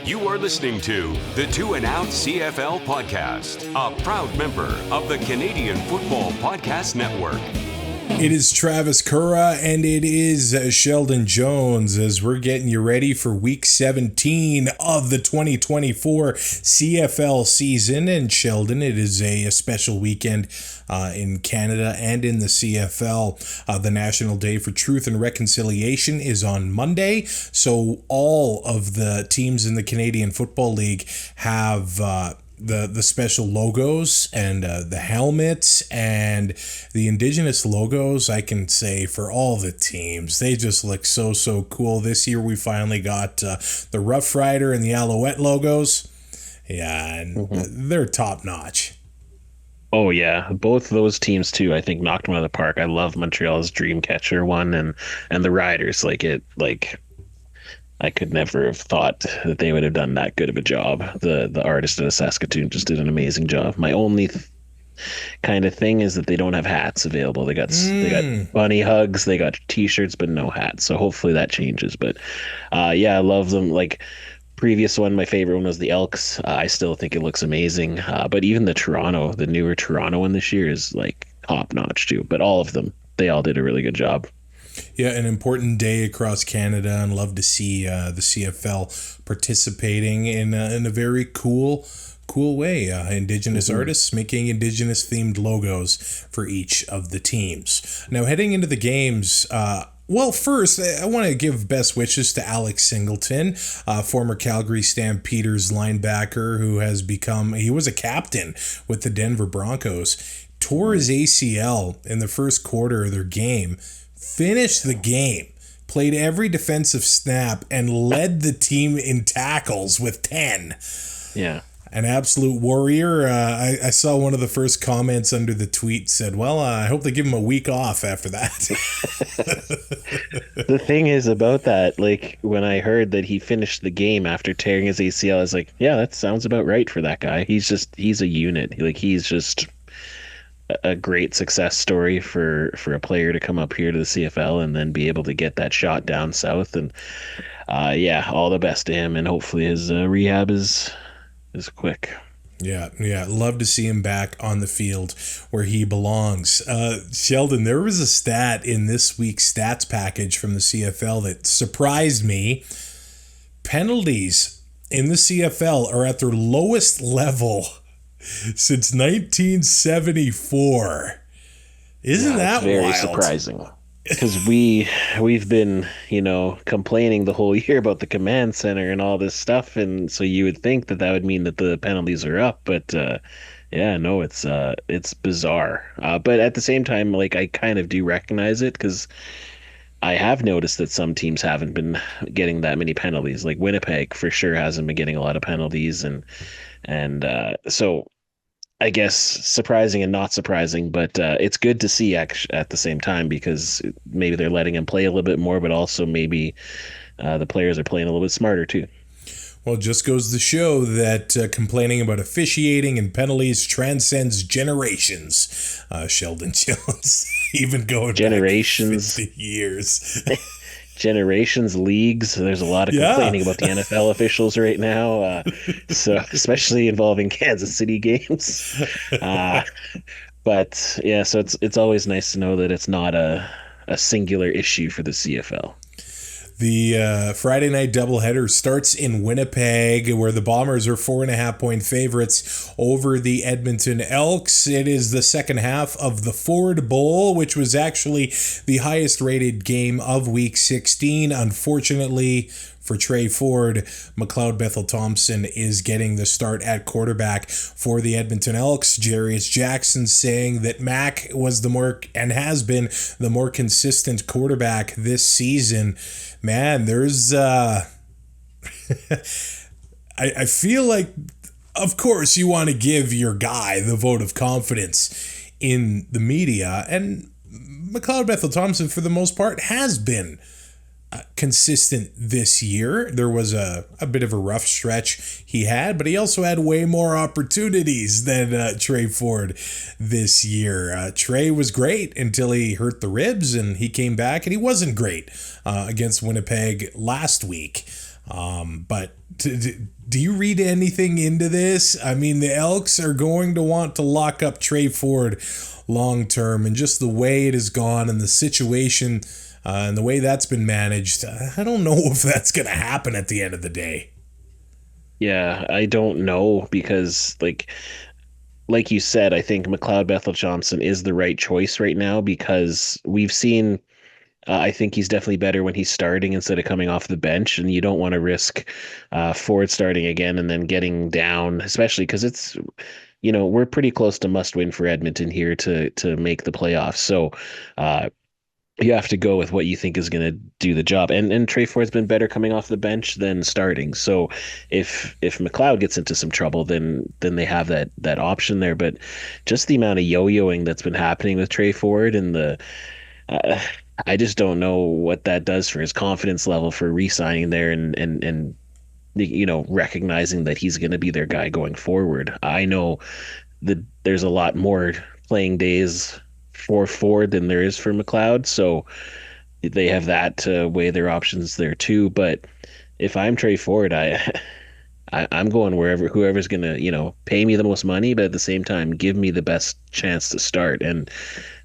You are listening to the Two and Out CFL podcast, a proud member of the Canadian Football Podcast Network. It is Travis Currah and it is Sheldon Jones as we're getting you ready for week 17 of the 2024 CFL season. And Sheldon, it is a special weekend in Canada and in the CFL. The National Day for Truth and Reconciliation is on Monday. So all of the teams in the Canadian Football League have the special logos and the helmets and the Indigenous logos. I can say for all the teams, they just look so cool. This year we finally got the Roughrider and the Alouette logos. Yeah, and they're top notch. Oh yeah, both those teams too. I think knocked them out of the park. I love Montreal's Dreamcatcher one and the Riders. I could never have thought that they would have done that good of a job. The artist out of Saskatoon just did an amazing job. My only kind of thing is that they don't have hats available. They got bunny hugs, they got t-shirts, but no hats. So hopefully that changes. But yeah, I love them. Like previous one, my favorite one was the Elks. I still think it looks amazing. But even the newer Toronto one this year is like top notch too. But all of them, they all did a really good job. Yeah, an important day across Canada, and love to see the CFL participating in a very cool way. Indigenous artists making Indigenous-themed logos for each of the teams. Now, heading into the games, well, first, I want to give best wishes to Alex Singleton, former Calgary Stampeders linebacker he was a captain with the Denver Broncos, tore his ACL in the first quarter of their game, finished the game, played every defensive snap, and led the team in tackles with 10. Yeah. An absolute warrior. I saw one of the first comments under the tweet said, well, I hope they give him a week off after that. The thing is about that, like when I heard that he finished the game after tearing his ACL, I was like, yeah, that sounds about right for that guy. He's a unit. Like he's just a great success story for a player to come up here to the CFL and then be able to get that shot down south. And yeah, all the best to him, and hopefully his rehab is quick. Yeah, love to see him back on the field where he belongs. Sheldon, there was a stat in this week's stats package from the CFL that surprised me. Penalties in the CFL are at their lowest level since 1974. Isn't that very wild? Surprising? Because we've been, complaining the whole year about the command center and all this stuff, and so you would think that would mean that the penalties are up, but yeah, no, it's bizarre. But at the same time, like I kind of do recognize it because I have noticed that some teams haven't been getting that many penalties. Like Winnipeg for sure hasn't been getting a lot of penalties, and so I guess surprising and not surprising, but it's good to see at the same time because maybe they're letting him play a little bit more, but also maybe the players are playing a little bit smarter too. Well, it just goes to show that complaining about officiating and penalties transcends generations. Sheldon Jones, even going generations, back 50 years. Generations, leagues. There's a lot of complaining about the NFL officials right now, so especially involving Kansas City games. But yeah, so it's always nice to know that it's not a singular issue for the CFL. The Friday night doubleheader starts in Winnipeg, where the Bombers are 4.5-point favorites over the Edmonton Elks. It is the second half of the Ford Bowl, which was actually the highest rated game of week 16. Unfortunately for Trey Ford, McLeod Bethel-Thompson is getting the start at quarterback for the Edmonton Elks. Jarius Jackson saying that Mac was has been the more consistent quarterback this season. Man, there's I feel like, of course, you want to give your guy the vote of confidence in the media, and McLeod Bethel-Thompson, for the most part, has been consistent this year. There was a bit of a rough stretch he had, but he also had way more opportunities than Trey Ford this year. Trey was great until he hurt the ribs, and he came back, and he wasn't great against Winnipeg last week. But do you read anything into this? I mean, the Elks are going to want to lock up Trey Ford long term, and just the way it has gone and the situation and the way that's been managed, I don't know if that's going to happen at the end of the day. Yeah, I don't know because like you said, I think McLeod Bethel-Thompson is the right choice right now because we've seen. I think he's definitely better when he's starting instead of coming off the bench, and you don't want to risk Ford starting again and then getting down, especially because it's, we're pretty close to must win for Edmonton here to make the playoffs. So you have to go with what you think is going to do the job. And Trey Ford's been better coming off the bench than starting. So if McLeod gets into some trouble, then they have that option there. But just the amount of yo-yoing that's been happening with Trey Ford and I just don't know what that does for his confidence level for re-signing there and recognizing that he's going to be their guy going forward. I know that there's a lot more playing days for Ford than there is for McLeod, so they have that to weigh their options there too. But if I'm Trey Ford, I'm going whoever's going to pay me the most money, but at the same time give me the best chance to start. And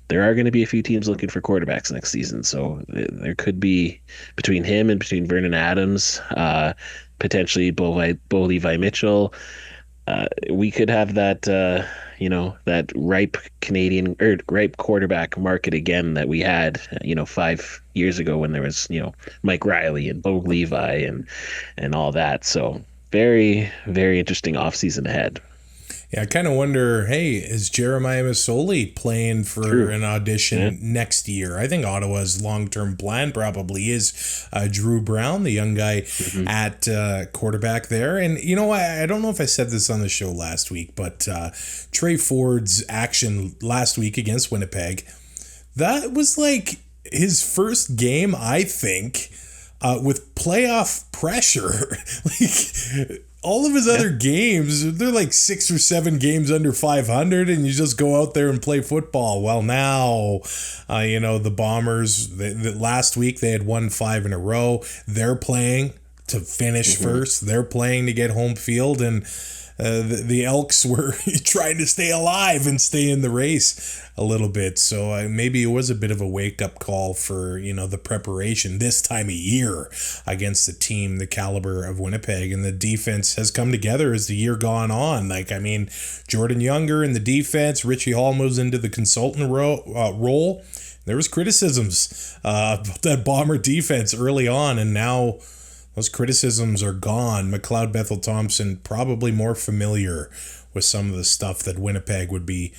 there are going to be a few teams looking for quarterbacks next season. So there could be between him and between Vernon Adams, potentially Bo Levi Mitchell. We could have that, that ripe Canadian or ripe quarterback market again that we had, 5 years ago when there was, Mike Riley and Bo Levi and all that. So very, very interesting offseason ahead. Yeah, I kind of wonder, hey, is Jeremiah Masoli playing for an audition next year? I think Ottawa's long-term plan probably is Drew Brown, the young guy at quarterback there. And, I don't know if I said this on the show last week, but Trey Ford's action last week against Winnipeg, that was like his first game, I think, with playoff pressure. All of his other games, they're like 6 or 7 games under 500, and you just go out there and play football. Well, now, the Bombers, last week they had won 5 in a row. They're playing to finish first. They're playing to get home field, and the Elks were trying to stay alive and stay in the race a little bit. So maybe it was a bit of a wake-up call for, the preparation this time of year against the team, the caliber of Winnipeg. And the defense has come together as the year gone on. Jordan Younger in the defense, Richie Hall moves into the consultant role. There was criticisms about that Bomber defense early on, and now those criticisms are gone. McLeod Bethel-Thompson probably more familiar with some of the stuff that Winnipeg would be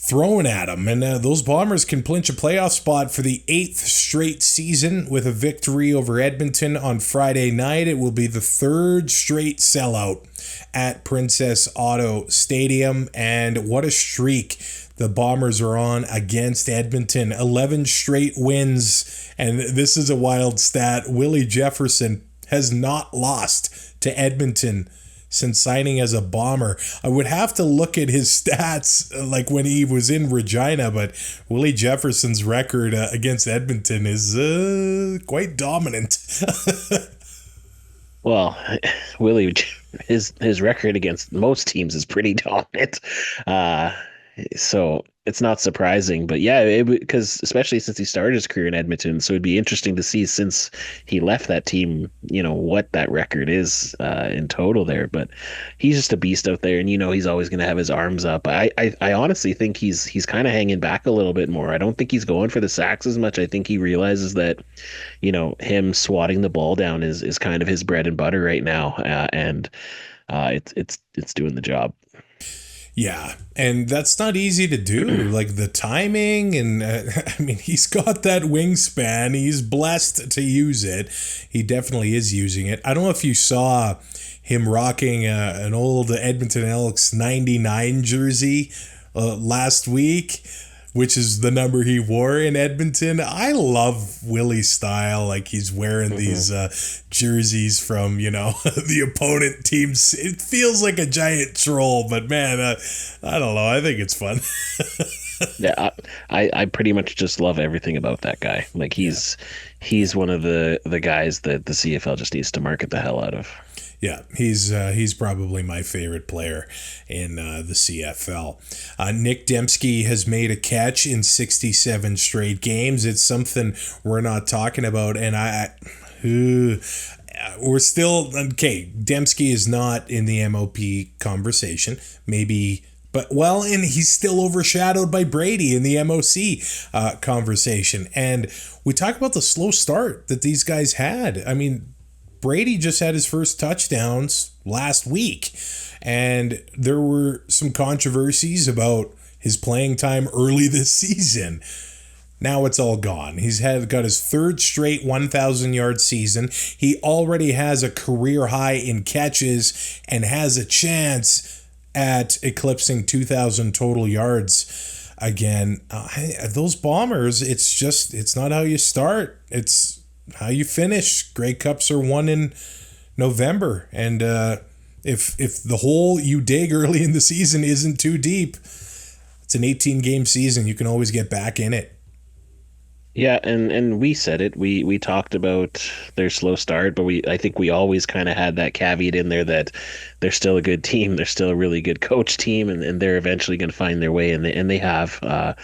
throwing at him. And those Bombers can clinch a playoff spot for the 8th straight season with a victory over Edmonton on Friday night. It will be the 3rd straight sellout at Princess Auto Stadium. And what a streak the Bombers are on against Edmonton. 11 straight wins. And this is a wild stat. Willie Jefferson has not lost to Edmonton since signing as a Bomber. I would have to look at his stats like when he was in Regina, but Willie Jefferson's record against Edmonton is quite dominant. Well, Willie, his record against most teams is pretty dominant. So it's not surprising, but yeah, because especially since he started his career in Edmonton, so it'd be interesting to see since he left that team, what that record is in total there. But he's just a beast out there, and he's always going to have his arms up. I honestly think he's kind of hanging back a little bit more. I don't think he's going for the sacks as much. I think he realizes that, him swatting the ball down is kind of his bread and butter right now, and it's doing the job. Yeah, and that's not easy to do. Like the timing, and he's got that wingspan. He's blessed to use it. He definitely is using it. I don't know if you saw him rocking an old Edmonton Elks 99 jersey last week, which is the number he wore in Edmonton. I love Willie's style. Like he's wearing these jerseys from, the opponent teams. It feels like a giant troll, but man, I don't know. I think it's fun. Yeah, I pretty much just love everything about that guy. Like Yeah. he's one of the guys that the CFL just needs to market the hell out of. Yeah, he's probably my favorite player in the CFL. Nick Dembski has made a catch in 67 straight games. It's something we're not talking about, and we're still okay. Dembski is not in the MOP conversation. Maybe. But, and he's still overshadowed by Brady in the MOC conversation. And we talk about the slow start that these guys had. I mean, Brady just had his first touchdowns last week, and there were some controversies about his playing time early this season. Now it's all gone. Got his third straight 1,000-yard season. He already has a career high in catches and has a chance at eclipsing 2,000 total yards again. Those Bombers, it's not how you start. It's how you finish. Grey Cups are won in November, and if the hole you dig early in the season isn't too deep, it's an 18-game season. You can always get back in it. Yeah, and we said it. We talked about their slow start, but I think we always kind of had that caveat in there that they're still a good team. They're still a really good coach team, and they're eventually going to find their way, and they have.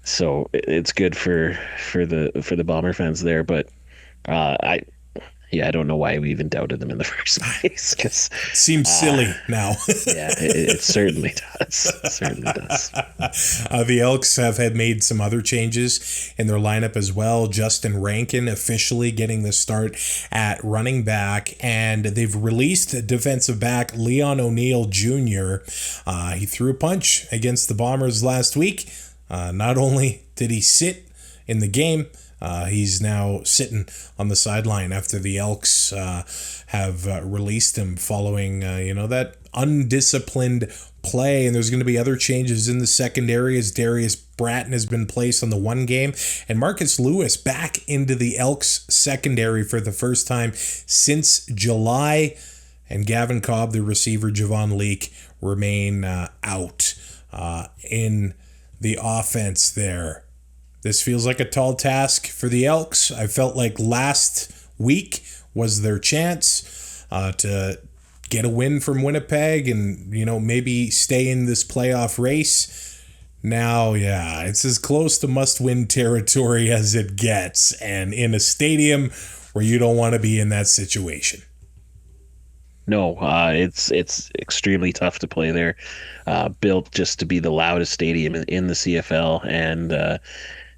So it's good for the Bomber fans there, but I don't know why we even doubted them in the first place. Cause, seems silly now. Yeah, it certainly does. It certainly does. The Elks have made some other changes in their lineup as well. Justin Rankin officially getting the start at running back, and they've released defensive back Leon O'Neal Jr. He threw a punch against the Bombers last week. Not only did he sit in the game, he's now sitting on the sideline after the Elks have released him following, that undisciplined play. And there's going to be other changes in the secondary as Darius Bratton has been placed on the one game. And Marcus Lewis back into the Elks secondary for the first time since July. And Gavin Cobb, the receiver, Javon Leake, remain out in the offense there. This feels like a tall task for the Elks. I felt like last week was their chance to get a win from Winnipeg and, maybe stay in this playoff race. Now, it's as close to must-win territory as it gets, and in a stadium where you don't want to be in that situation. No, it's extremely tough to play there. Built just to be the loudest stadium in the CFL, and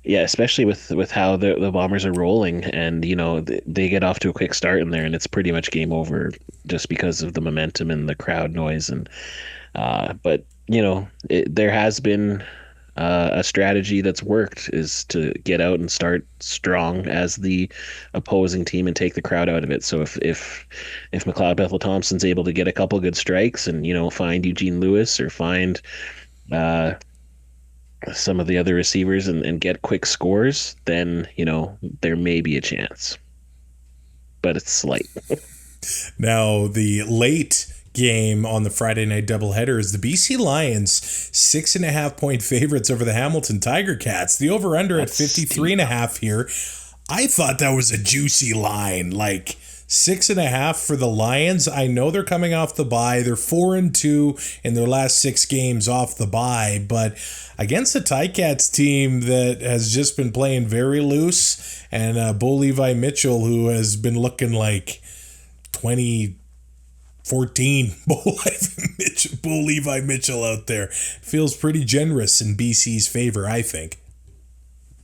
especially with how the Bombers are rolling, and they get off to a quick start in there, and it's pretty much game over just because of the momentum and the crowd noise, and but there has been a strategy that's worked is to get out and start strong as the opposing team and take the crowd out of it. So if McLeod Bethel-Thompson's able to get a couple good strikes and find Eugene Lewis or find some of the other receivers and get quick scores, then there may be a chance, but it's slight. Now the late game on the Friday night doubleheader is the BC Lions 6.5 point favorites over the Hamilton Tiger Cats. The over-under at 53.5 here. I thought that was a juicy line, like 6.5 for the Lions. I know they're coming off the bye. They're 4-2 in their last 6 games off the bye, but against the Ticats team that has just been playing very loose, and Bo Levi Mitchell, who has been looking like 2014 Bo Levi Mitchell out there, feels pretty generous in BC's favor, I think.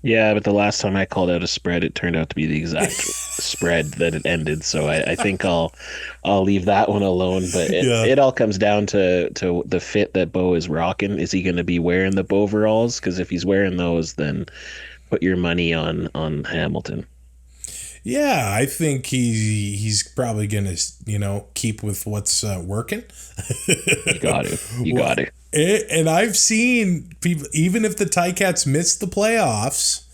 Yeah, but the last time I called out a spread, it turned out to be the exact spread that it ended. So I think I'll leave that one alone. But it all comes down to the fit that Bo is rocking. Is he going to be wearing the Boveralls? Because if he's wearing those, then put your money on Hamilton. Yeah, I think he's probably going to, keep with what's working. You got to. And I've seen people, even if the Ticats miss the playoffs,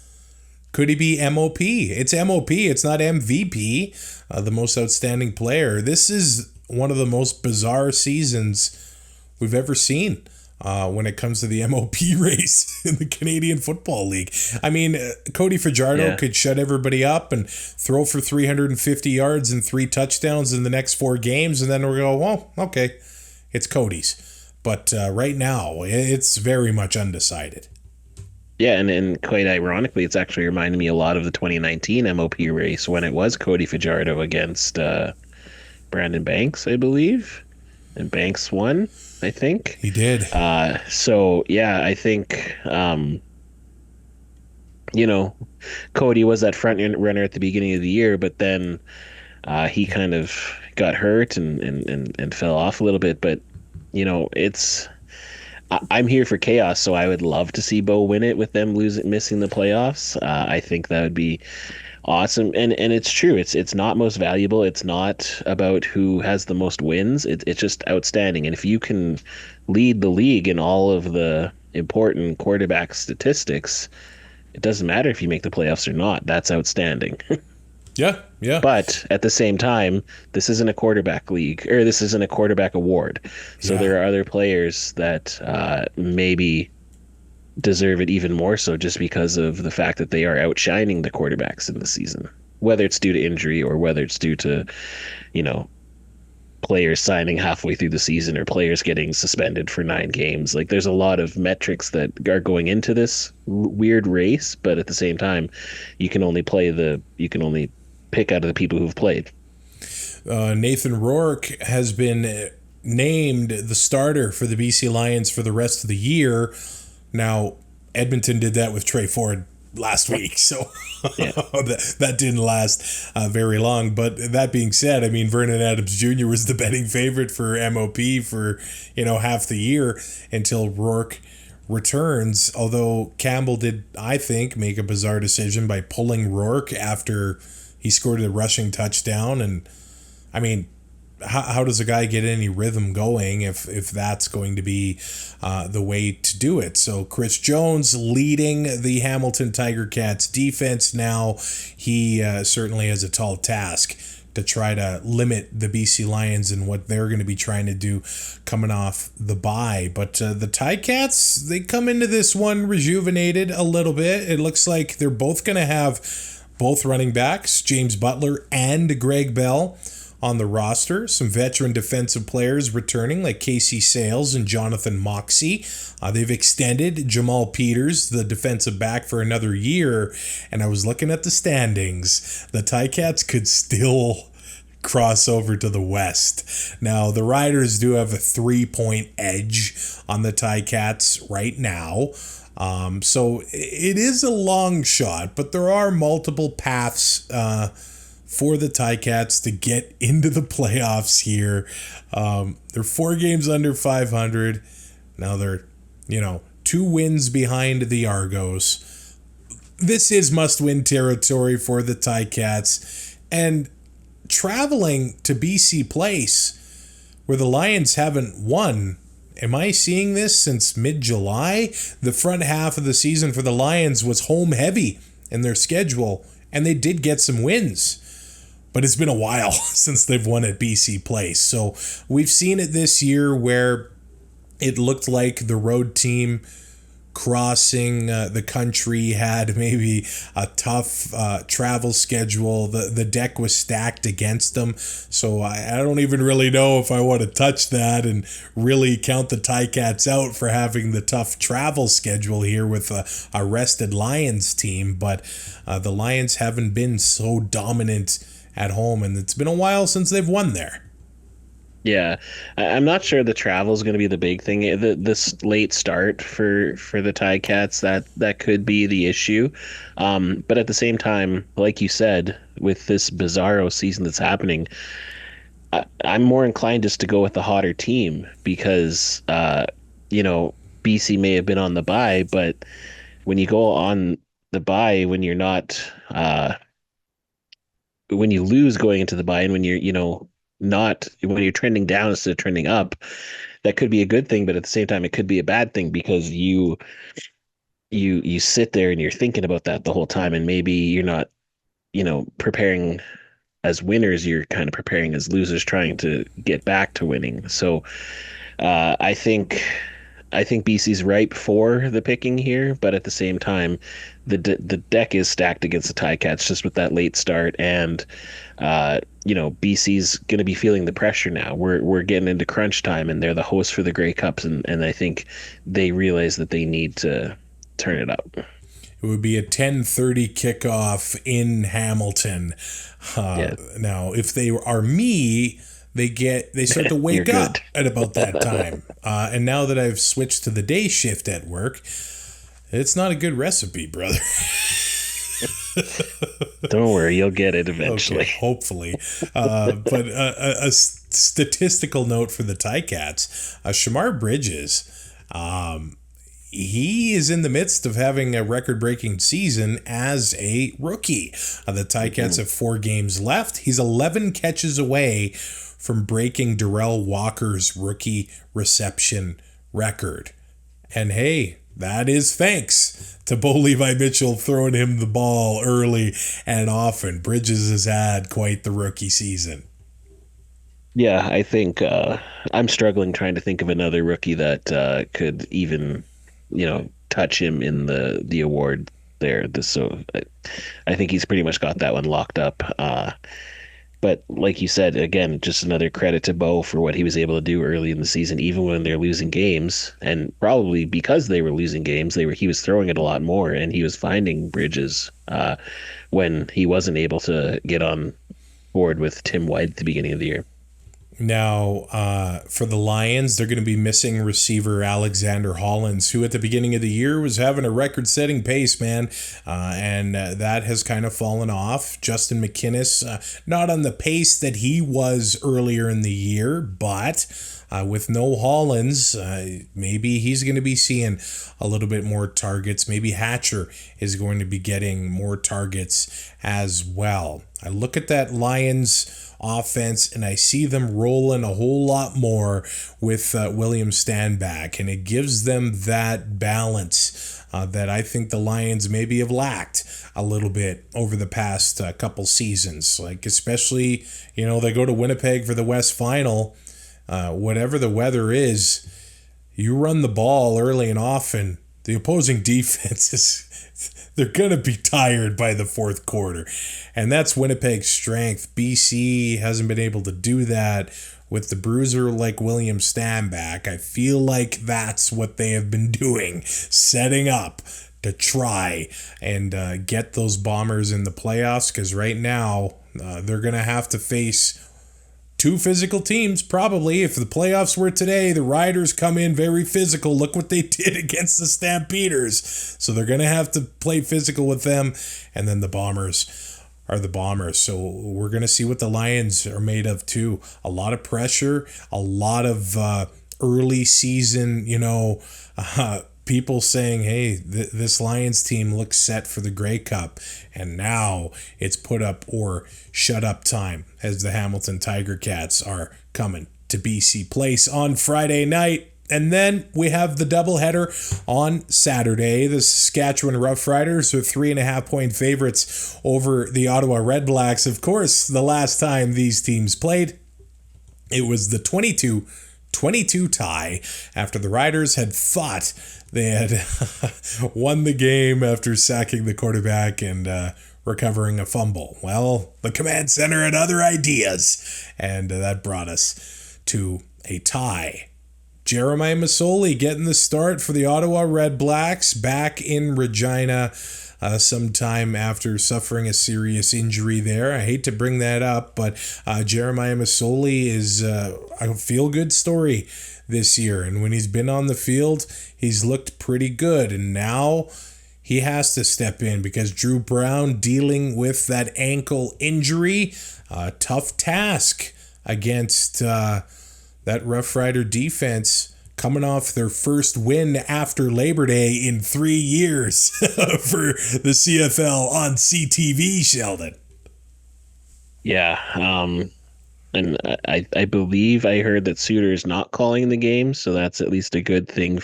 could he be MOP? It's MOP. It's not MVP, the most outstanding player. This is one of the most bizarre seasons we've ever seen when it comes to the MOP race in the Canadian Football League. I mean, Cody Fajardo could shut everybody up and throw for 350 yards and 3 touchdowns in the next 4 games, and then we're going, well, okay, it's Cody's. But right now, it's very much undecided. Yeah, and quite ironically, it's actually reminding me a lot of the 2019 MOP race when it was Cody Fajardo against Brandon Banks, I believe. And Banks won, I think. He did. So, yeah, I think, Cody was that front runner at the beginning of the year, but then he kind of got hurt and fell off a little bit. But, I'm here for chaos, so I would love to see Bo win it with them missing the playoffs. I think that would be awesome, and it's true. It's not most valuable. It's not about who has the most wins. It's just outstanding. And if you can lead the league in all of the important quarterback statistics, it doesn't matter if you make the playoffs or not. That's outstanding. Yeah. But at the same time, this isn't a quarterback league, or this isn't a quarterback award. So there are other players that maybe deserve it even more so just because of the fact that they are outshining the quarterbacks in the season, whether it's due to injury or whether it's due to, players signing halfway through the season or players getting suspended for 9 games. Like, there's a lot of metrics that are going into this weird race, but at the same time, you can only pick out of the people who've played. Nathan Rourke has been named the starter for the BC Lions for the rest of the year. Now, Edmonton did that with Trey Ford last week, so that didn't last very long. But that being said, I mean, Vernon Adams Jr. was the betting favorite for MOP for half the year until Rourke returns. Although Campbell did, I think, make a bizarre decision by pulling Rourke after he scored a rushing touchdown. And I mean, how does a guy get any rhythm going if that's going to be the way to do it? So Chris Jones leading the Hamilton Tiger Cats defense now. He certainly has a tall task to try to limit the BC Lions and what they're going to be trying to do coming off the bye. But the Ticats, they come into this one rejuvenated a little bit. It looks like they're both going to have both running backs, James Butler and Greg Bell, on the roster. Some veteran defensive players returning like Casey Sales and Jonathan Moxey. They've extended Jamal Peters, the defensive back, for another year. And I was looking at the standings. The Ticats could still cross over to the West. Now, the Riders do have a 3-point edge on the Ticats right now. So it is a long shot, but there are multiple paths for the Ticats to get into the playoffs here. They're 4 games under 500. Now they're, 2 wins behind the Argos. This is must-win territory for the Ticats. And traveling to BC Place, where the Lions haven't won, am I seeing this since mid-July? The front half of the season for the Lions was home heavy in their schedule, and they did get some wins. But it's been a while since they've won at BC Place. So we've seen it this year where it looked like the road team crossing the country had maybe a tough travel schedule. The deck was stacked against them. So I don't even really know if I want to touch that and really count the Ticats out for having the tough travel schedule here with a rested Lions team. But the Lions haven't been so dominant at home, and it's been a while since they've won there. Yeah, I'm not sure the travel is going to be the big thing. This late start for the Ticats, that could be the issue. But at the same time, like you said, with this bizarro season that's happening, I'm more inclined just to go with the hotter team because, BC may have been on the bye, but when you go on the bye, when you're not... when you lose going into the bye and when you're, not when you're trending down instead of trending up, that could be a good thing, but at the same time, it could be a bad thing because you sit there and you're thinking about that the whole time, and maybe you're not, preparing as winners, you're kind of preparing as losers trying to get back to winning. So I think I think BC's ripe for the picking here, but at the same time, the deck is stacked against the Ticats just with that late start, and BC's going to be feeling the pressure now. We're getting into crunch time, and they're the hosts for the Grey Cups, and I think they realize that they need to turn it up. It would be a 10:30 kickoff in Hamilton. Now, if they are me, they start to wake up at about that time. And now that I've switched to the day shift at work, it's not a good recipe, brother. Don't worry, you'll get it eventually. Okay, hopefully. But a statistical note for the Ticats, Shamar Bridges, he is in the midst of having a record-breaking season as a rookie. The Ticats have 4 games left. He's 11 catches away from breaking Darrell Walker's rookie reception record. And hey, that is thanks to Bo Levi Mitchell throwing him the ball early and often. Bridges has had quite the rookie season. Yeah, I think I'm struggling trying to think of another rookie that could even, touch him in the award there. So I think he's pretty much got that one locked up. But like you said, again, just another credit to Bo for what he was able to do early in the season, even when they're losing games, and probably because they were losing games, he was throwing it a lot more, and he was finding Bridges when he wasn't able to get on board with Tim White at the beginning of the year. Now, for the Lions, they're going to be missing receiver Alexander Hollins, who at the beginning of the year was having a record-setting pace, man, and that has kind of fallen off. Justin McInnes, not on the pace that he was earlier in the year, but with no Hollins, maybe he's going to be seeing a little bit more targets. Maybe Hatcher is going to be getting more targets as well. I look at that Lions offense and I see them rolling a whole lot more with William Stanback, and it gives them that balance that I think the Lions maybe have lacked a little bit over the past couple seasons. Like, especially, they go to Winnipeg for the West Final. Whatever the weather is, you run the ball early and often, the opposing defense they're going to be tired by the fourth quarter. And that's Winnipeg's strength. BC hasn't been able to do that with the bruiser like William Stanback. I feel like that's what they have been doing, setting up to try and get those Bombers in the playoffs, because right now they're going to have to face 2 physical teams, probably. If the playoffs were today, the Riders come in very physical. Look what they did against the Stampeders. So they're going to have to play physical with them. And then the Bombers are the Bombers. So we're going to see what the Lions are made of too. A lot of pressure, a lot of early season, people saying, hey, this Lions team looks set for the Grey Cup. And now it's put up or shut up time as the Hamilton Tiger Cats are coming to BC Place on Friday night. And then we have the doubleheader on Saturday. The Saskatchewan Roughriders are 3.5-point favorites over the Ottawa RedBlacks. Of course, the last time these teams played, it was the 22 tie after the Riders had thought they had won the game after sacking the quarterback and recovering a fumble. Well, the command center had other ideas, and that brought us to a tie. Jeremiah Masoli getting the start for the Ottawa RedBlacks back in Regina sometime after suffering a serious injury there. I hate to bring that up, but Jeremiah Masoli is a feel-good story this year. And when he's been on the field, he's looked pretty good. And now he has to step in because Drew Brown dealing with that ankle injury. Tough task against that Rough Rider defense, coming off their first win after Labor Day in 3 years for the CFL on CTV, Sheldon. Yeah, and I believe I heard that Suter is not calling the game, so that's at least a good thing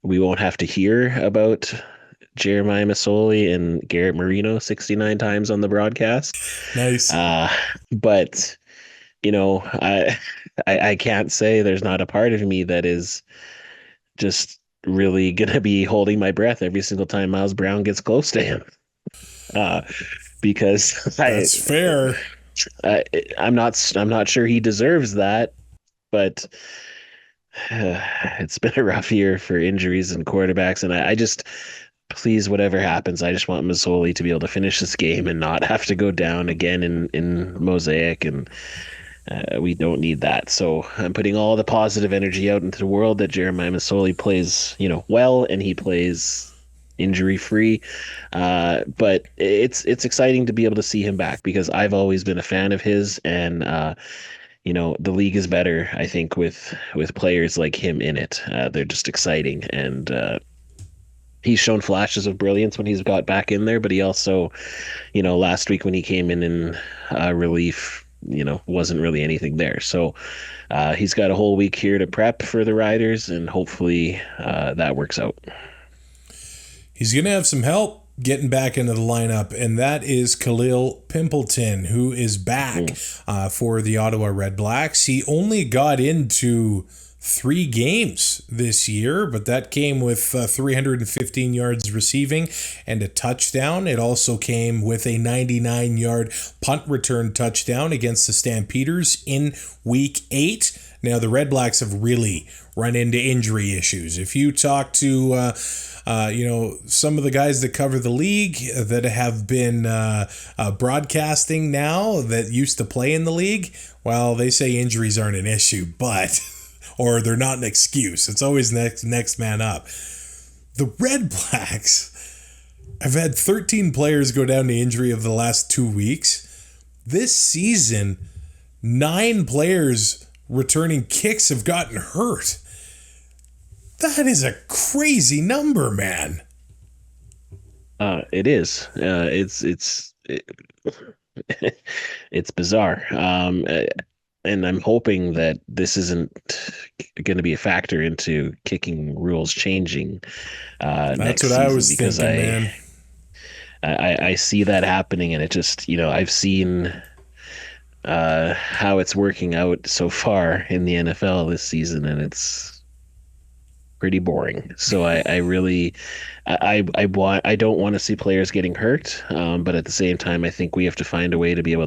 we won't have to hear about Jeremiah Masoli and Garrett Marino 69 times on the broadcast. Nice. But, I can't say there's not a part of me that is just really going to be holding my breath every single time Miles Brown gets close to him. Because That's fair. I'm not sure he deserves that, but it's been a rough year for injuries and quarterbacks, and I just, please, whatever happens, I just want Masoli to be able to finish this game and not have to go down again in Mosaic, and we don't need that. So I'm putting all the positive energy out into the world that Jeremiah Masoli plays, well, and he plays injury free. But it's exciting to be able to see him back, because I've always been a fan of his, and the league is better, I think, with players like him in it. They're just exciting, and he's shown flashes of brilliance when he's got back in there, but he also, last week when he came in relief, wasn't really anything there. So he's got a whole week here to prep for the Riders, and hopefully that works out. He's going to have some help getting back into the lineup, and that is Khalil Pimpleton, who is back for the Ottawa RedBlacks. He only got into 3 games this year, but that came with 315 yards receiving and a touchdown. It also came with a 99-yard punt return touchdown against the Stampeders in Week 8. Now, the RedBlacks have really run into injury issues. If you talk to some of the guys that cover the league that have been broadcasting now, that used to play in the league, well, they say injuries aren't an issue, or they're not an excuse. It's always next man up. The RedBlacks have had 13 players go down to injury over the last 2 weeks. This season, 9 players returning kicks have gotten hurt. That is a crazy number, man. It is. It's bizarre. And I'm hoping that this isn't going to be a factor into kicking rules changing. That's what I was thinking, man. I see that happening, and it just, I've seen how it's working out so far in the NFL this season, and it's pretty boring. So I really don't want to see players getting hurt, but at the same time, I think we have to find a way to be able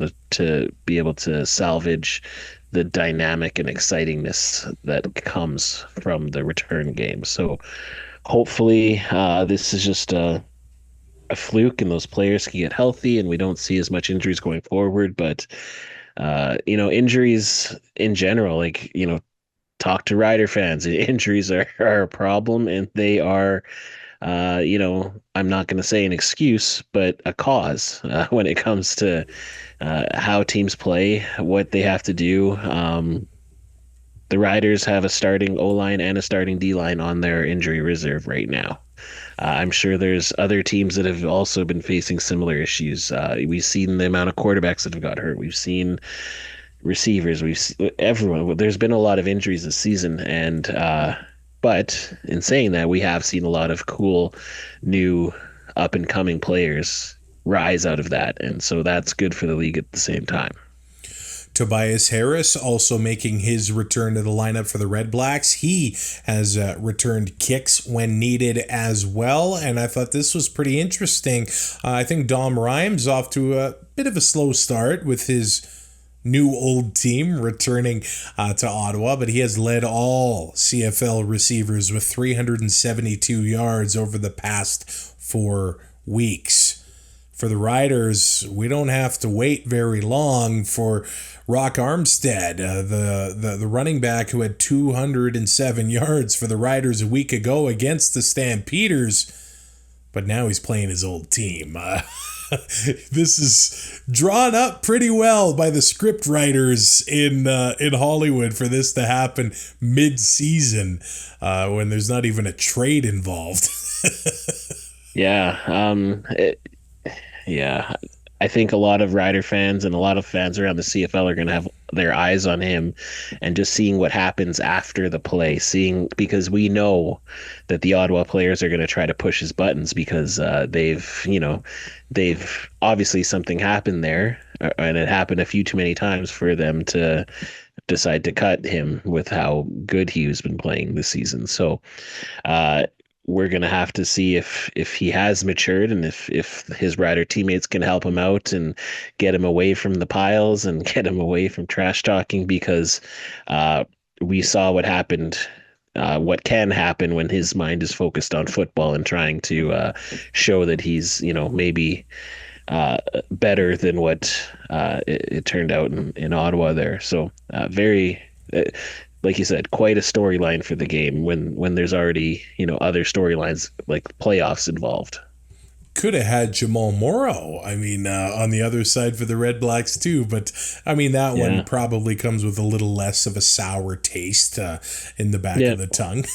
to salvage the dynamic and excitingness that comes from the return game. So hopefully this is just a fluke, and those players can get healthy, and we don't see as much injuries going forward. But injuries in general, talk to Rider fans. Injuries are a problem, and they are, I'm not going to say an excuse, but a cause when it comes to how teams play, what they have to do. The Riders have a starting O-line and a starting D-line on their injury reserve right now. I'm sure there's other teams that have also been facing similar issues. We've seen the amount of quarterbacks that have got hurt. We've seen receivers, everyone. There's been a lot of injuries this season, and but in saying that, we have seen a lot of cool new up and coming players rise out of that, and so that's good for the league at the same time. Tobias Harris also making his return to the lineup for the RedBlacks. He has returned kicks when needed as well, and I thought this was pretty interesting. I think Dom Rhymes off to a bit of a slow start with his new old team returning to Ottawa, but he has led all CFL receivers with 372 yards over the past 4 weeks. For the Riders, we don't have to wait very long for Rock Armstead, the running back who had 207 yards for the Riders a week ago against the Stampeders, but now he's playing his old team. This is drawn up pretty well by the script writers in Hollywood for this to happen mid-season when there's not even a trade involved. Yeah. I think a lot of Rider fans and a lot of fans around the CFL are going to have their eyes on him, and just seeing what happens after the play, because we know that the Ottawa players are going to try to push his buttons, because they've obviously something happened there, and it happened a few too many times for them to decide to cut him with how good he's been playing this season. So we're going to have to see if he has matured and if his Rider teammates can help him out and get him away from the piles and get him away from trash talking, because we saw what happened, what can happen when his mind is focused on football and trying to show that he's, maybe better than what it turned out in Ottawa there. So very... like you said, quite a storyline for the game when there's already, other storylines like playoffs involved. Could have had Jamal Morrow, on the other side for the RedBlacks too, but that one probably comes with a little less of a sour taste in the back of the tongue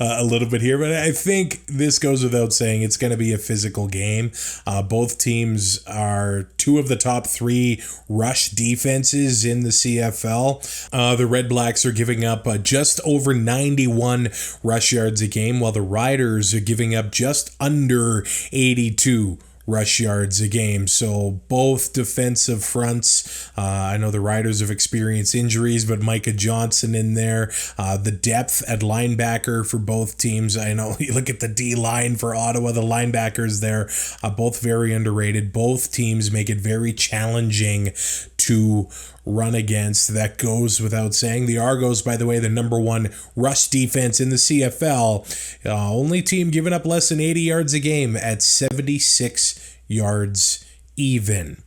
a little bit here. But I think this goes without saying, it's going to be a physical game. Both teams are two of the top three rush defenses in the CFL. The RedBlacks are giving up just over 91 rush yards a game, while the Riders are giving up just under 82 rush yards a game. So both defensive fronts, I know the Riders have experienced injuries, but Micah Johnson in there, the depth at linebacker for both teams. I know you look at the D line for Ottawa, the linebackers there, both very underrated. Both teams make it very challenging to run against. That goes without saying. The Argos, by the way, the number one rush defense in the CFL, only team giving up less than 80 yards a game at 76 yards even.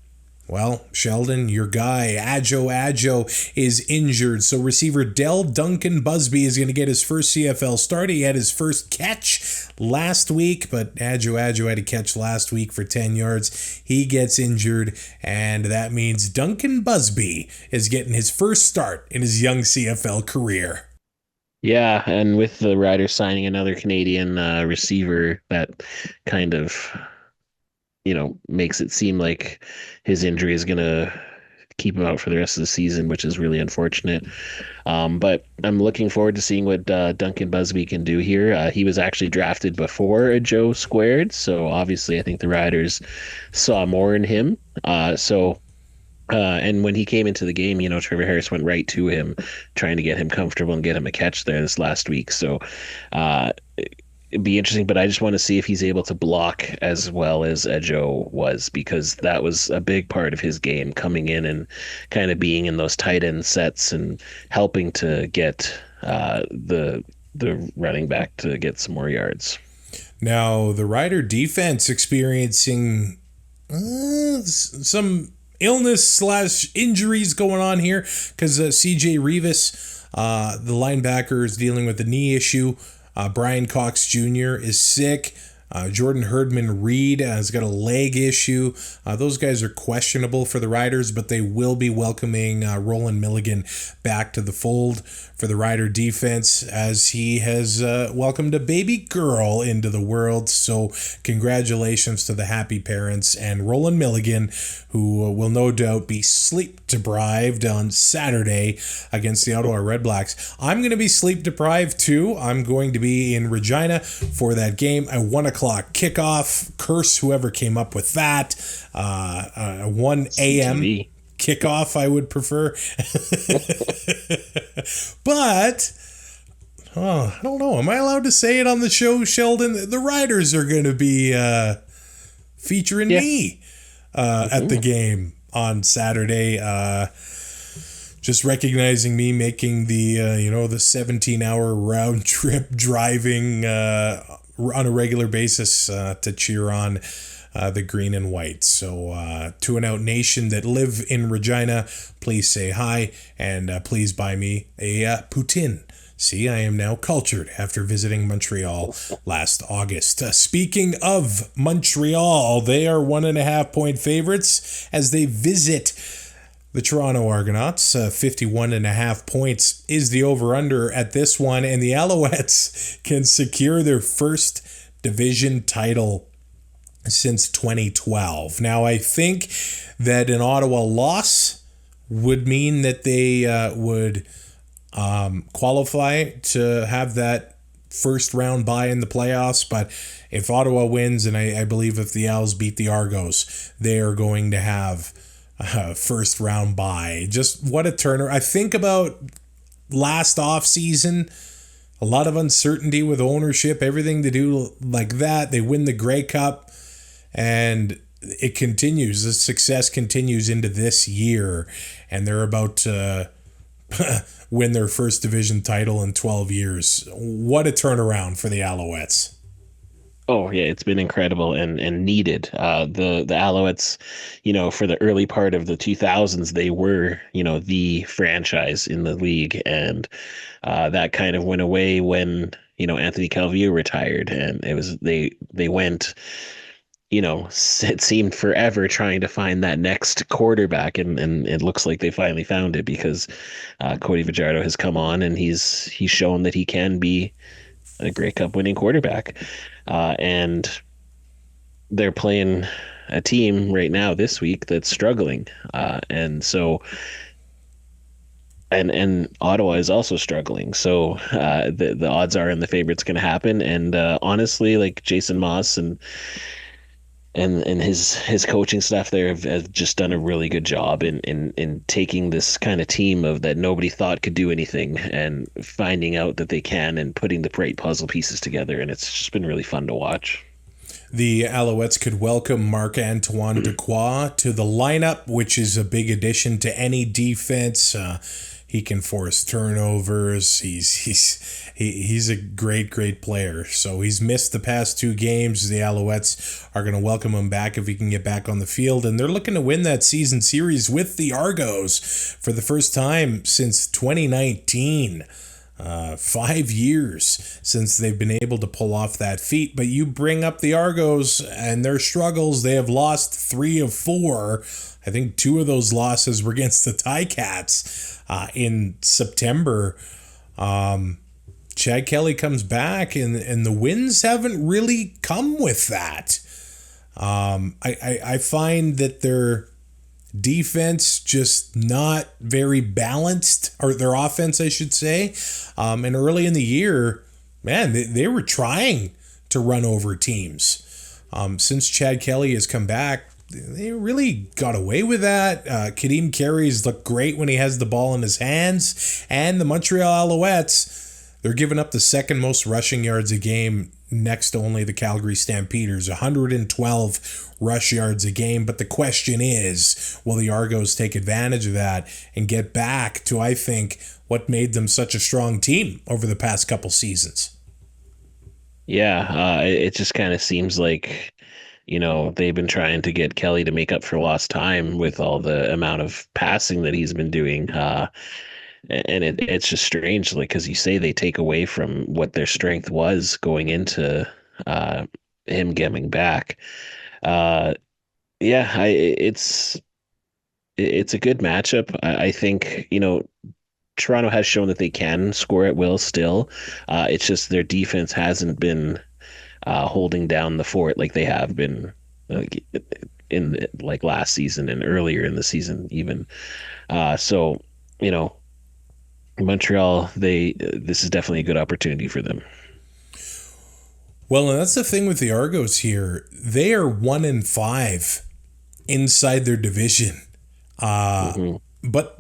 Well, Sheldon, your guy, Adjo is injured. So receiver Dell Duncan Busby is going to get his first CFL start. He had his first catch last week, but Adjo had a catch last week for 10 yards. He gets injured, and that means Duncan Busby is getting his first start in his young CFL career. Yeah, and with the Riders signing another Canadian receiver, that kind of... makes it seem like his injury is going to keep him out for the rest of the season, which is really unfortunate. But I'm looking forward to seeing what Duncan Busby can do here. He was actually drafted before a Joe squared, so obviously I think the Riders saw more in him. And when he came into the game, Trevor Harris went right to him, trying to get him comfortable and get him a catch there this last week. So it'd be interesting, but I just want to see if he's able to block as well as Joe was, because that was a big part of his game, coming in and kind of being in those tight end sets and helping to get the running back to get some more yards. Now, the Rider defense experiencing some illness/injuries going on here, because CJ Rivas, the linebacker, is dealing with a knee issue. Brian Cox Jr. is sick. Jordan Herdman-Reed has got a leg issue. Those guys are questionable for the Riders, but they will be welcoming Roland Milligan back to the fold for the Rider defense, as he has welcomed a baby girl into the world. So congratulations to the happy parents and Roland Milligan, who will no doubt be sleep deprived on Saturday against the Ottawa RedBlacks. I'm going to be sleep deprived too. I'm going to be in Regina for that game at 1 o'clock kickoff. Curse whoever came up with that. 1 a.m. kickoff, I would prefer. But I don't know. Am I allowed to say it on the show, Sheldon? The Riders are going to be featuring me at the game on Saturday. Just recognizing me making the the 17-hour round trip driving on a regular basis to cheer on the green and white. So to an out nation that live in Regina, please say hi, and please buy me a poutine. See, I am now cultured after visiting Montreal last August. Speaking of Montreal, they are 1.5-point favorites as they visit the Toronto Argonauts. 51.5 points is the over-under at this one, and the Alouettes can secure their first division title since 2012. Now, I think that an Ottawa loss would mean that they would qualify to have that first round bye in the playoffs, but if Ottawa wins, and I believe if the Owls beat the Argos, they are going to have first round bye. Just what a turner. I think about last off season, a lot of uncertainty with ownership, everything to do like that. They win the Grey Cup, and it continues. The success continues into this year, and they're about to win their first division title in 12 years. What a turnaround for the Alouettes. Oh yeah, it's been incredible and needed. The Alouettes, for the early part of the 2000s, they were the franchise in the league, and that kind of went away when Anthony Calvillo retired, and it was they went. It seemed forever trying to find that next quarterback, and it looks like they finally found it because Cody Fajardo has come on, and he's shown that he can be a Grey Cup winning quarterback. And they're playing a team right now this week that's struggling. And Ottawa is also struggling. So the odds are in the favorite's going to happen. And honestly, like Jason Moss and his coaching staff there have just done a really good job in taking this kind of team of that nobody thought could do anything and finding out that they can and putting the right puzzle pieces together. And it's just been really fun to watch. The Alouettes could welcome Marc-Antoine Dequoy to the lineup, which is a big addition to any defense. He can force turnovers. He's a great player. So he's missed the past 2 games. The Alouettes are going to welcome him back if he can get back on the field. And they're looking to win that season series with the Argos for the first time since 2019. 5 years since they've been able to pull off that feat. But you bring up the Argos and their struggles. They have lost 3 of 4. I think 2 of those losses were against the Ticats in September. Chad Kelly comes back, and the wins haven't really come with that. I find that their defense just not very balanced, or their offense, I should say. And early in the year, man, they were trying to run over teams. Since Chad Kelly has come back, they really got away with that. Kadeem Carey's looked great when he has the ball in his hands. And the Montreal Alouettes, they're giving up the second most rushing yards a game, next to only the Calgary Stampeders, 112 rush yards a game. But the question is, will the Argos take advantage of that and get back to, I think, what made them such a strong team over the past couple seasons? Yeah, it just kind of seems like they've been trying to get Kelly to make up for lost time with all the amount of passing that he's been doing. And it's just strange, like, because you say they take away from what their strength was going into him getting back. It's a good matchup. I think, Toronto has shown that they can score at will still. It's just their defense hasn't been holding down the fort like they have been in last season and earlier in the season even. Montreal, this is definitely a good opportunity for them. Well, and that's the thing with the Argos here. They are 1-5 inside their division. But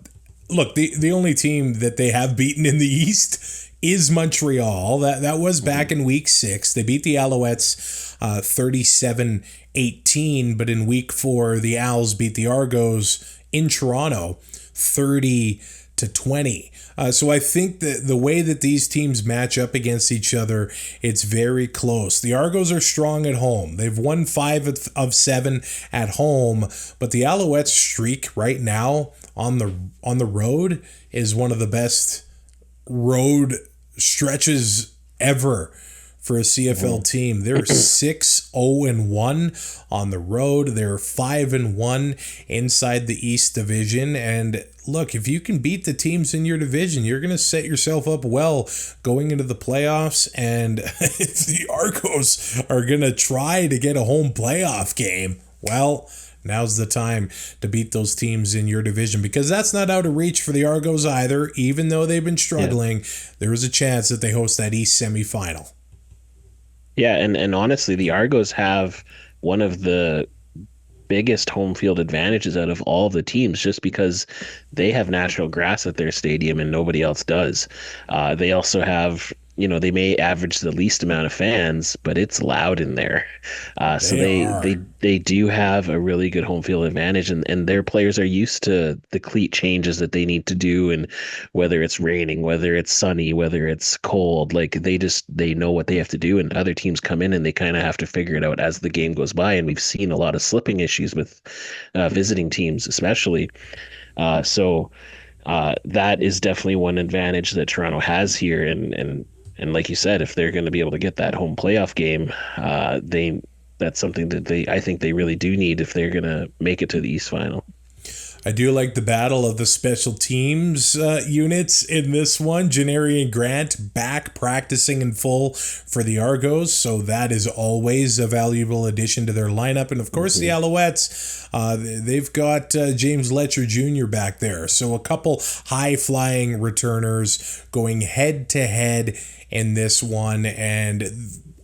look, the only team that they have beaten in the East is Montreal. That was back in week 6. They beat the Alouettes 37-18, but in week 4, the Owls beat the Argos in Toronto 30-20. So I think that the way that these teams match up against each other, it's very close. The Argos are strong at home. They've won 5 of 7 at home, but the Alouettes streak right now on the road is one of the best road stretches ever for a CFL team. They're 6-0-1 on the road. They're 5-1 inside the East Division. And look, if you can beat the teams in your division, you're going to set yourself up well going into the playoffs. And if the Argos are going to try to get a home playoff game, well, now's the time to beat those teams in your division, because that's not out of reach for the Argos either. Even though they've been struggling, there is a chance that they host that East semifinal. Yeah, and honestly, the Argos have one of the biggest home field advantages out of all the teams, just because they have natural grass at their stadium and nobody else does. They also have, they may average the least amount of fans, but it's loud in there. So they do have a really good home field advantage, and their players are used to the cleat changes that they need to do, and whether it's raining, whether it's sunny, whether it's cold, like they know what they have to do, and other teams come in and they kind of have to figure it out as the game goes by. And we've seen a lot of slipping issues with visiting teams, especially. So that is definitely one advantage that Toronto has here, and like you said, if they're going to be able to get that home playoff game, that's something that I think they really do need if they're going to make it to the East Final. I do like the battle of the special teams units in this one. Janneri and Grant back practicing in full for the Argos, so that is always a valuable addition to their lineup. And of course, the Alouettes, they've got James Letcher Jr. back there. So a couple high-flying returners going head-to-head in this one, and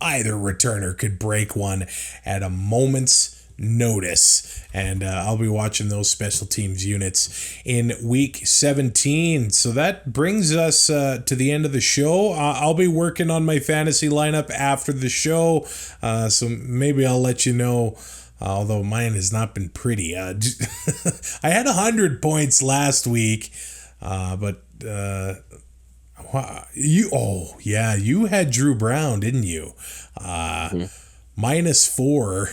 either returner could break one at a moment's notice. And I'll be watching those special teams units in week 17. So that brings us to the end of the show. I'll be working on my fantasy lineup after the show, so maybe I'll let you know, although mine has not been pretty. I had 100 points last week, but you had Drew Brown, didn't you? -4. -4.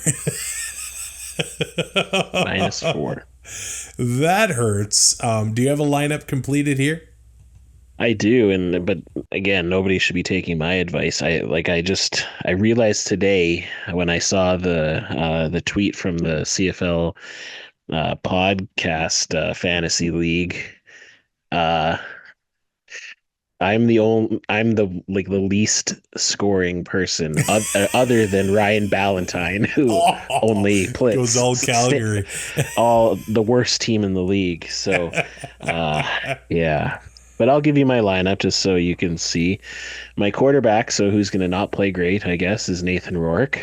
That hurts. Do you have a lineup completed here? I do, but again, nobody should be taking my advice. I realized today when I saw the tweet from the CFL podcast fantasy league. I'm the least scoring person other than Ryan Ballantyne, who only plays goes all Calgary, all the worst team in the league. So, yeah. But I'll give you my lineup just so you can see my quarterback. So who's going to not play great, I guess, is Nathan Rourke.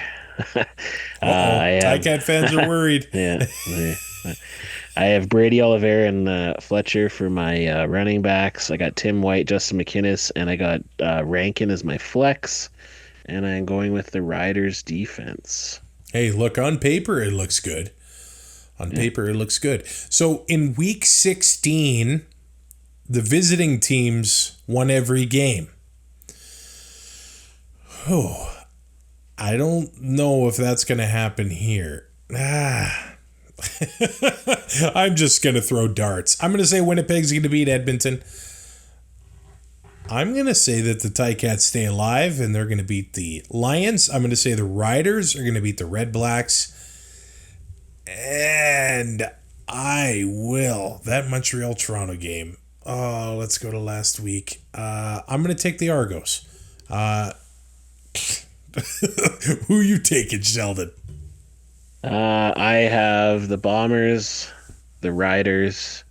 Ticat fans are worried. Yeah. I have Brady Oliveira and Fletcher for my running backs. I got Tim White, Justin McInnes, and I got Rankin as my flex. And I'm going with the Riders defense. Hey, look, on paper, it looks good. Paper, it looks good. So in week 16, the visiting teams won every game. Oh, I don't know if that's going to happen here. I'm just going to throw darts. I'm going to say Winnipeg's going to beat Edmonton. I'm going to say that the Ticats stay alive and they're going to beat the Lions. I'm going to say the Riders are going to beat the RedBlacks. And I will. That Montreal-Toronto game. Oh, let's go to last week. I'm going to take the Argos. Who you taking, Sheldon? I have the Bombers, the Riders,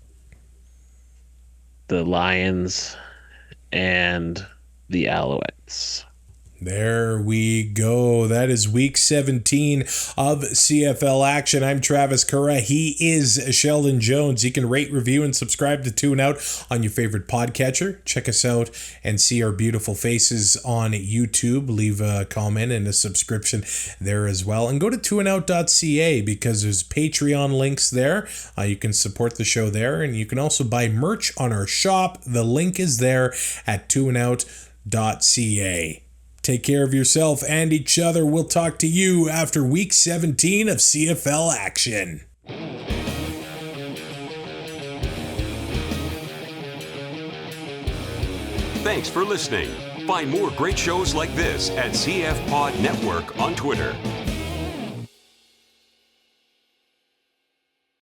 the Lions, and the Alouettes. There we go. That is week 17 of CFL action. I'm Travis Currah. He is Sheldon Jones. You can rate, review, and subscribe to Tune Out on your favorite podcatcher. Check us out and see our beautiful faces on YouTube. Leave a comment and a subscription there as well. And go to tuneout.ca because there's Patreon links there. You can support the show there. And you can also buy merch on our shop. The link is there at tuneout.ca. Take care of yourself and each other. We'll talk to you after week 17 of CFL action. Thanks for listening. Find more great shows like this at CF Pod Network on Twitter.